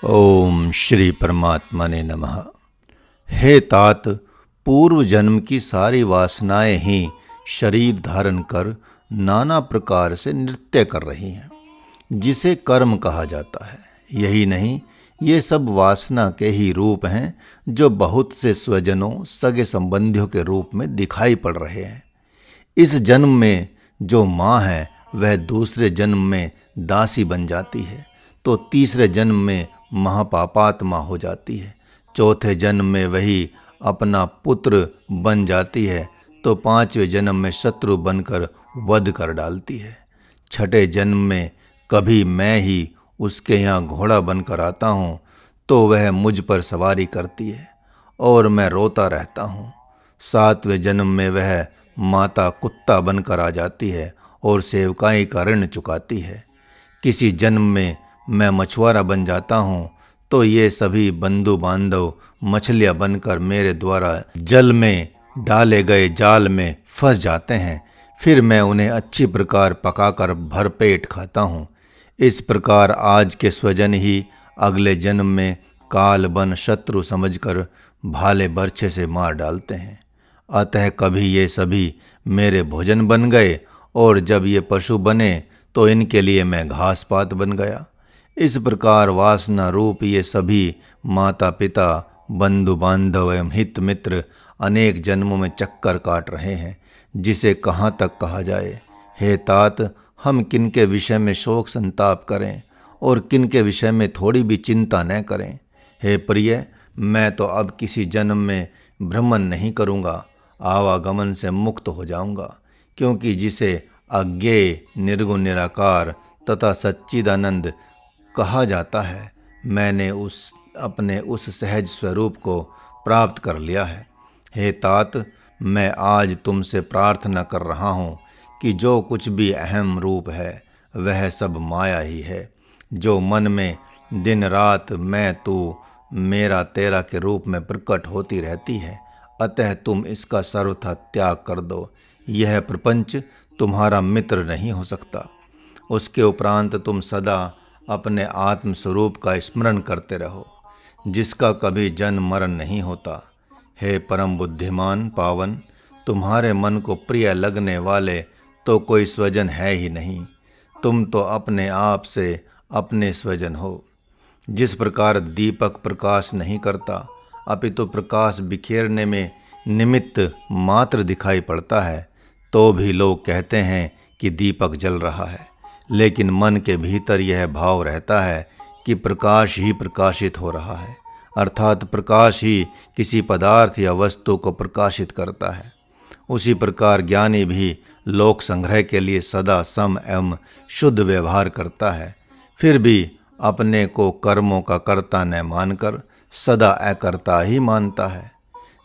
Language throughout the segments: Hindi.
ओम श्री परमात्मा ने नमः। हे तात, पूर्व जन्म की सारी वासनाएं ही शरीर धारण कर नाना प्रकार से नृत्य कर रही हैं, जिसे कर्म कहा जाता है। यही नहीं, ये सब वासना के ही रूप हैं जो बहुत से स्वजनों सगे संबंधियों के रूप में दिखाई पड़ रहे हैं। इस जन्म में जो माँ है वह दूसरे जन्म में दासी बन जाती है, तो तीसरे जन्म में महापापात्मा हो जाती है, चौथे जन्म में वही अपना पुत्र बन जाती है, तो पांचवें जन्म में शत्रु बनकर वध कर डालती है। छठे जन्म में कभी मैं ही उसके यहाँ घोड़ा बनकर आता हूँ, तो वह मुझ पर सवारी करती है और मैं रोता रहता हूँ। सातवें जन्म में वह माता कुत्ता बनकर आ जाती है और सेवकाई का ऋण चुकाती है। किसी जन्म में मैं मछुआरा बन जाता हूँ, तो ये सभी बंधु बांधव मछलियाँ बनकर मेरे द्वारा जल में डाले गए जाल में फंस जाते हैं। फिर मैं उन्हें अच्छी प्रकार पकाकर भरपेट खाता हूँ। इस प्रकार आज के स्वजन ही अगले जन्म में काल बन शत्रु समझकर भाले बर्छे से मार डालते हैं। अतः कभी ये सभी मेरे भोजन बन गए, और जब ये पशु बने तो इनके लिए मैं घास पात बन गया। इस प्रकार वासना रूप ये सभी माता पिता, बंधु बांधव एवं हित मित्र अनेक जन्मों में चक्कर काट रहे हैं, जिसे कहाँ तक कहा जाए। हे तात, हम किन के विषय में शोक संताप करें और किन के विषय में थोड़ी भी चिंता न करें। हे प्रिय, मैं तो अब किसी जन्म में भ्रमण नहीं करूँगा, आवागमन से मुक्त हो जाऊँगा, क्योंकि जिसे अज्ञेय, निर्गुण, निराकार तथा सच्चिदानंद कहा जाता है, मैंने अपने उस सहज स्वरूप को प्राप्त कर लिया है। हे तात, मैं आज तुमसे प्रार्थना कर रहा हूँ कि जो कुछ भी अहम रूप है वह सब माया ही है, जो मन में दिन रात मैं तू मेरा तेरा के रूप में प्रकट होती रहती है। अतः तुम इसका सर्वथा त्याग कर दो। यह प्रपंच तुम्हारा मित्र नहीं हो सकता। उसके उपरांत तुम सदा अपने आत्म स्वरूप का स्मरण करते रहो, जिसका कभी जन्म मरण नहीं होता। हे परम बुद्धिमान पावन, तुम्हारे मन को प्रिय लगने वाले तो कोई स्वजन है ही नहीं। तुम तो अपने आप से अपने स्वजन हो। जिस प्रकार दीपक प्रकाश नहीं करता, अपितु प्रकाश बिखेरने में निमित्त मात्र दिखाई पड़ता है, तो भी लोग कहते हैं कि दीपक जल रहा है, लेकिन मन के भीतर यह भाव रहता है कि प्रकाश ही प्रकाशित हो रहा है, अर्थात प्रकाश ही किसी पदार्थ या वस्तु को प्रकाशित करता है। उसी प्रकार ज्ञानी भी लोक संग्रह के लिए सदा सम एवं शुद्ध व्यवहार करता है, फिर भी अपने को कर्मों का कर्ता न मानकर सदा अकर्ता ही मानता है।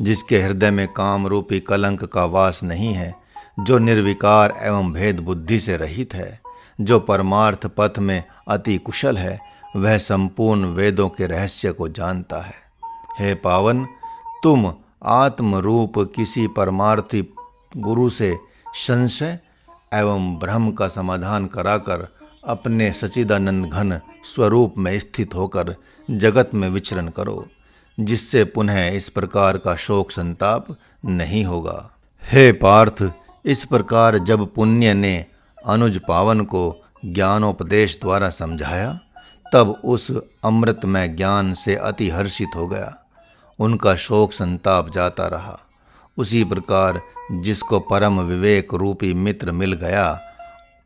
जिसके हृदय में काम रूपी कलंक का वास नहीं है, जो निर्विकार एवं भेद बुद्धि से रहित है, जो परमार्थ पथ में अति कुशल है, वह संपूर्ण वेदों के रहस्य को जानता है। हे पावन, तुम आत्म रूप किसी परमार्थी गुरु से संशय एवं भ्रम का समाधान कराकर अपने सच्चिदानंद घन स्वरूप में स्थित होकर जगत में विचरण करो, जिससे पुनः इस प्रकार का शोक संताप नहीं होगा। हे पार्थ, इस प्रकार जब पुण्य ने अनुज पावन को ज्ञानोपदेश द्वारा समझाया, तब उस अमृतमय ज्ञान से अति हर्षित हो गया। उनका शोक संताप जाता रहा। उसी प्रकार जिसको परम विवेक रूपी मित्र मिल गया,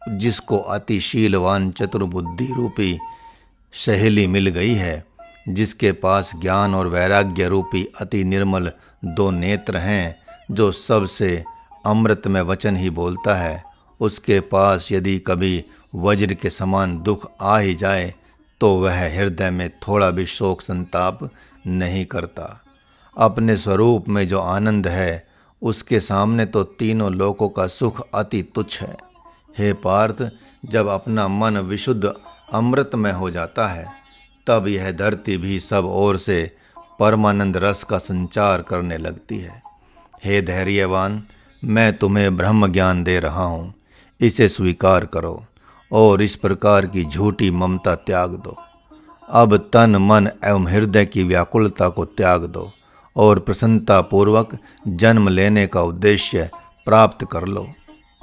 जिसको अति शीलवान चतुर्बुद्धि रूपी सहेली मिल गई है, जिसके पास ज्ञान और वैराग्य रूपी अति निर्मल दो नेत्र हैं, जो सबसे अमृत में वचन ही बोलता है, उसके पास यदि कभी वज्र के समान दुख आ ही जाए, तो वह हृदय में थोड़ा भी शोक संताप नहीं करता। अपने स्वरूप में जो आनंद है, उसके सामने तो तीनों लोकों का सुख अति तुच्छ है। हे पार्थ, जब अपना मन विशुद्ध अमृतमय हो जाता है, तब यह धरती भी सब ओर से परमानंद रस का संचार करने लगती है। हे धैर्यवान, मैं तुम्हें ब्रह्म ज्ञान दे रहा हूँ, इसे स्वीकार करो और इस प्रकार की झूठी ममता त्याग दो। अब तन मन एवं हृदय की व्याकुलता को त्याग दो और प्रसन्नता पूर्वक जन्म लेने का उद्देश्य प्राप्त कर लो।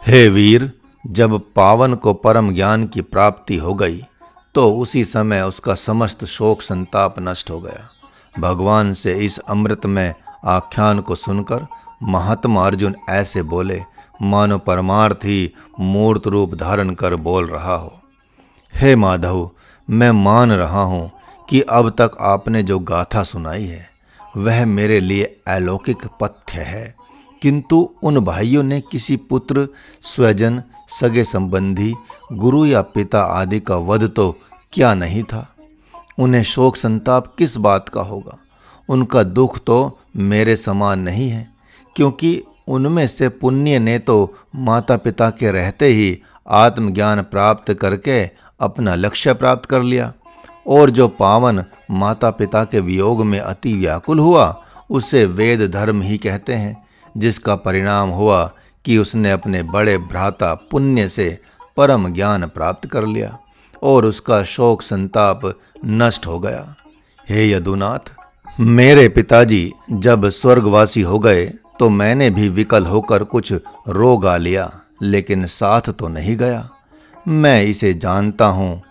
हे वीर, जब पावन को परम ज्ञान की प्राप्ति हो गई तो उसी समय उसका समस्त शोक संताप नष्ट हो गया। भगवान से इस अमृतमय आख्यान को सुनकर महात्मा अर्जुन ऐसे बोले मानो परमार्थ ही मूर्त रूप धारण कर बोल रहा हो। हे माधव, मैं मान रहा हूँ कि अब तक आपने जो गाथा सुनाई है वह मेरे लिए अलौकिक पथ्य है, किंतु उन भाइयों ने किसी पुत्र, स्वजन, सगे संबंधी, गुरु या पिता आदि का वध तो क्या नहीं था। उन्हें शोक संताप किस बात का होगा। उनका दुख तो मेरे समान नहीं है, क्योंकि उनमें से पुण्य ने तो माता पिता के रहते ही आत्मज्ञान प्राप्त करके अपना लक्ष्य प्राप्त कर लिया, और जो पावन माता पिता के वियोग में अति व्याकुल हुआ उसे वेद धर्म ही कहते हैं, जिसका परिणाम हुआ कि उसने अपने बड़े भ्राता पुण्य से परम ज्ञान प्राप्त कर लिया और उसका शोक संताप नष्ट हो गया। हे यदुनाथ, मेरे पिताजी जब स्वर्गवासी हो गए तो मैंने भी विकल होकर कुछ रोग आ लिया, लेकिन साथ तो नहीं गया। मैं इसे जानता हूँ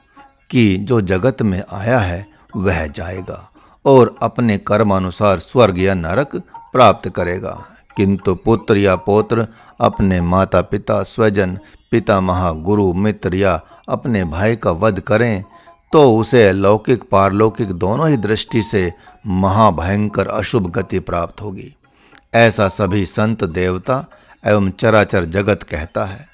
कि जो जगत में आया है वह जाएगा और अपने कर्मानुसार स्वर्ग या नरक प्राप्त करेगा, किंतु पुत्र या पौत्र अपने माता पिता, स्वजन, पितामह, गुरु, मित्र या अपने भाई का वध करें तो उसे लौकिक पारलौकिक दोनों ही दृष्टि से महाभयंकर अशुभ गति प्राप्त होगी। ऐसा सभी संत, देवता एवं चराचर जगत कहता है।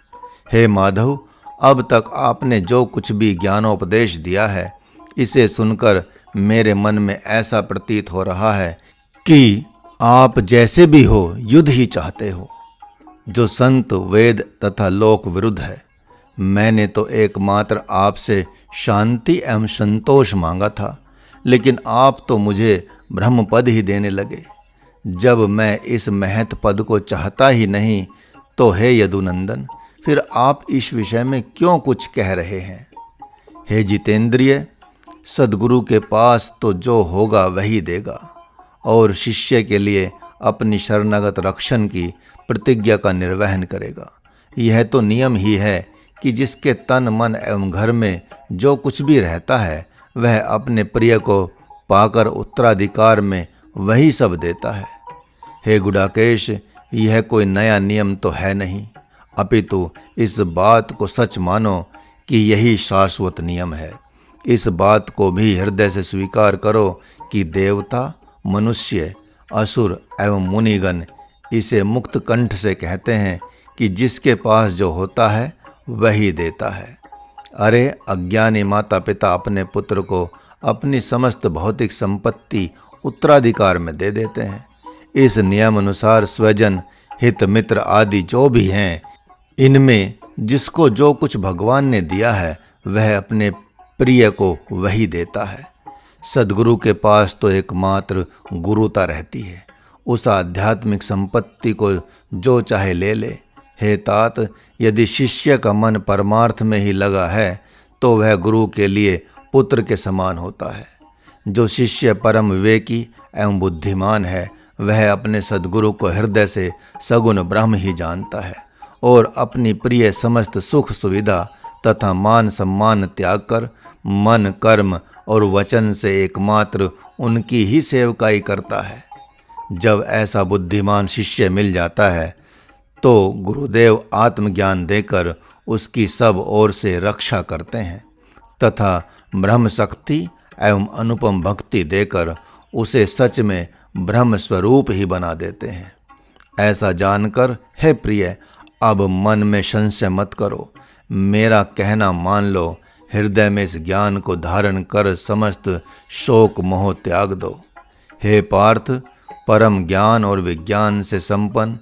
हे माधव, अब तक आपने जो कुछ भी ज्ञानोपदेश दिया है इसे सुनकर मेरे मन में ऐसा प्रतीत हो रहा है कि आप जैसे भी हो युद्ध ही चाहते हो, जो संत, वेद तथा लोक विरुद्ध है। मैंने तो एकमात्र आपसे शांति एवं संतोष मांगा था, लेकिन आप तो मुझे ब्रह्म पद ही देने लगे। जब मैं इस महत पद को चाहता ही नहीं तो हे यदुनंदन, फिर आप इस विषय में क्यों कुछ कह रहे हैं। हे जितेंद्रिय, सद्गुरु के पास तो जो होगा वही देगा और शिष्य के लिए अपनी शरणागत रक्षण की प्रतिज्ञा का निर्वहन करेगा। यह तो नियम ही है कि जिसके तन मन एवं घर में जो कुछ भी रहता है वह अपने प्रिय को पाकर उत्तराधिकार में वही सब देता है। हे गुडाकेश, यह कोई नया नियम तो है नहीं, अपितु इस बात को सच मानो कि यही शाश्वत नियम है। इस बात को भी हृदय से स्वीकार करो कि देवता, मनुष्य, असुर एवं मुनिगण इसे मुक्त कंठ से कहते हैं कि जिसके पास जो होता है वही देता है। अरे अज्ञानी माता पिता अपने पुत्र को अपनी समस्त भौतिक संपत्ति उत्तराधिकार में दे देते हैं। इस नियम अनुसार स्वजन, हित, मित्र आदि जो भी हैं, इनमें जिसको जो कुछ भगवान ने दिया है वह अपने प्रिय को वही देता है। सद्गुरु के पास तो एकमात्र गुरुता रहती है, उस आध्यात्मिक संपत्ति को जो चाहे ले ले। हे तात, यदि शिष्य का मन परमार्थ में ही लगा है तो वह गुरु के लिए पुत्र के समान होता है। जो शिष्य परम विवेकी एवं बुद्धिमान है वह अपने सद्गुरु को हृदय से सगुण ब्रह्म ही जानता है और अपनी प्रिय समस्त सुख सुविधा तथा मान सम्मान त्याग कर मन, कर्म और वचन से एकमात्र उनकी ही सेवकाई करता है। जब ऐसा बुद्धिमान शिष्य मिल जाता है तो गुरुदेव आत्मज्ञान देकर उसकी सब ओर से रक्षा करते हैं तथा ब्रह्म शक्ति एवं अनुपम भक्ति देकर उसे सच में ब्रह्म स्वरूप ही बना देते हैं। ऐसा जानकर हे प्रिय, अब मन में संशय मत करो, मेरा कहना मान लो। हृदय में इस ज्ञान को धारण कर समस्त शोक मोह त्याग दो। हे पार्थ, परम ज्ञान और विज्ञान से संपन्न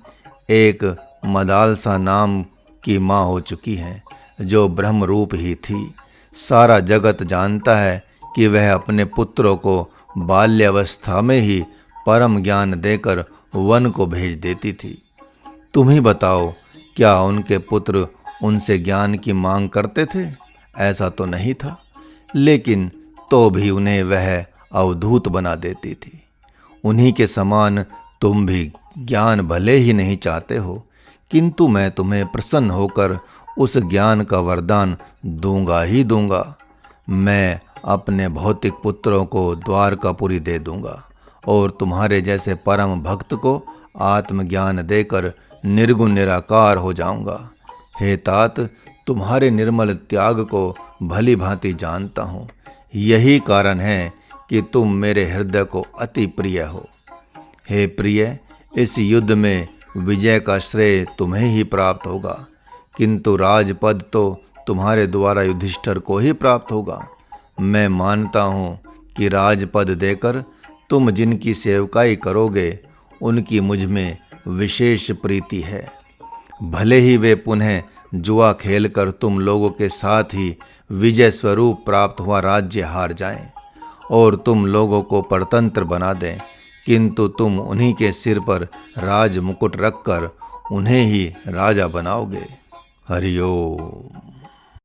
एक मदालसा नाम की माँ हो चुकी हैं, जो ब्रह्म रूप ही थी। सारा जगत जानता है कि वह अपने पुत्रों को बाल्यावस्था में ही परम ज्ञान देकर वन को भेज देती थी। तुम ही बताओ, क्या उनके पुत्र उनसे ज्ञान की मांग करते थे? ऐसा तो नहीं था। लेकिन तो भी उन्हें वह अवधूत बना देती थी। उन्हीं के समान तुम भी ज्ञान भले ही नहीं चाहते हो, किंतु मैं तुम्हें प्रसन्न होकर उस ज्ञान का वरदान दूंगा ही दूंगा। मैं अपने भौतिक पुत्रों को द्वारकापुरी दे दूंगा और तुम्हारे जैसे परम भक्त को आत्मज्ञान देकर निर्गुण निराकार हो जाऊंगा। हे तात, तुम्हारे निर्मल त्याग को भली भांति जानता हूँ। यही कारण है कि तुम मेरे हृदय को अति प्रिय हो। हे प्रिय, इस युद्ध में विजय का श्रेय तुम्हें ही प्राप्त होगा, किंतु राजपद तो तुम्हारे द्वारा युधिष्ठिर को ही प्राप्त होगा। मैं मानता हूँ कि राजपद देकर तुम जिनकी सेवकाई करोगे, उनकी मुझ में विशेष प्रीति है। भले ही वे पुनः जुआ खेलकर तुम लोगों के साथ ही विजय स्वरूप प्राप्त हुआ राज्य हार जाएं और तुम लोगों को परतंत्र बना दें, किंतु तुम उन्हीं के सिर पर राज मुकुट रखकर उन्हें ही राजा बनाओगे। हरि ओम।